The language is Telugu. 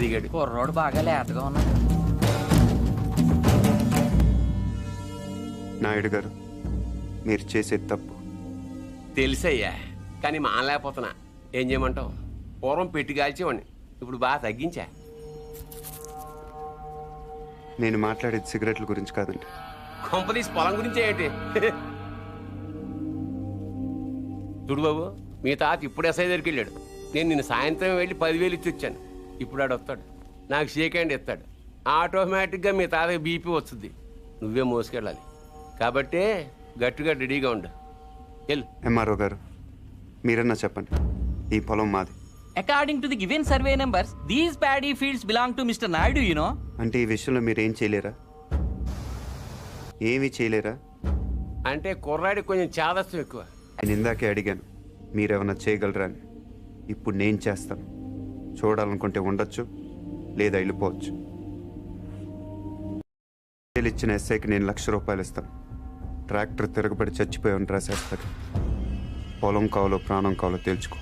దిగాడు. కుర్రోడు బాగా లేతగా ఉన్నాడు. నాయుడు గారు, మీరు చేసేది తప్పు. తెలుసయ్యా, కానీ మానలేకపోతున్నా. ఏం చేయమంటావు? పూర్వం పెట్టి కాల్చేవాడిని, ఇప్పుడు బాగా తగ్గించా. నేను మాట్లాడేది సిగరెట్ల గురించి కాదండి. కొంపదీసి పొలం గురించి ఏంటి? చూడు బాబు, మీ తాత ఇప్పుడు ఎస్ఐ దగ్గరికి వెళ్ళాడు. నేను నిన్న సాయంత్రం వెళ్ళి 10,000 ఇచ్చి వచ్చాను. ఇప్పుడు ఆడు వస్తాడు, నాకు షేక్ హ్యాండ్ ఇస్తాడు. ఆటోమేటిక్గా మీ తాతకి బీపీ వస్తుంది. నువ్వే మోసుకెళ్ళాలి. కాబట్టి గట్టిగా రెడీగా ఉండు. వెళ్ళు. ఎంఆర్ఓ గారు, మీరన్నా చెప్పండి, ఈ పొలం మాది. According to the given survey numbers, these paddy fields belong to Mr. Naidu, you know. అంటే ఈ విషయంలో మీరేం చేయలేరా? ఏమీ చేయలేరా? అంటే కుర్రాడికి కొంచెం చాదస్తం ఎక్కువ. నేను ఇందాకే అడిగాను, మీరేమన్నా చేయగలరా అని. ఇప్పుడు నేను చేస్తాను. చూడాలనుకుంటే ఉండొచ్చు, లేదా వెళ్ళిపోవచ్చు. ఇచ్చిన ఎస్ఐకి నేను ₹1,00,000 ఇస్తాను. ట్రాక్టర్ తిరగబడి చచ్చిపోయామని రాసేస్తాడు. పొలం కావాలో ప్రాణం కావాలో తేల్చుకో.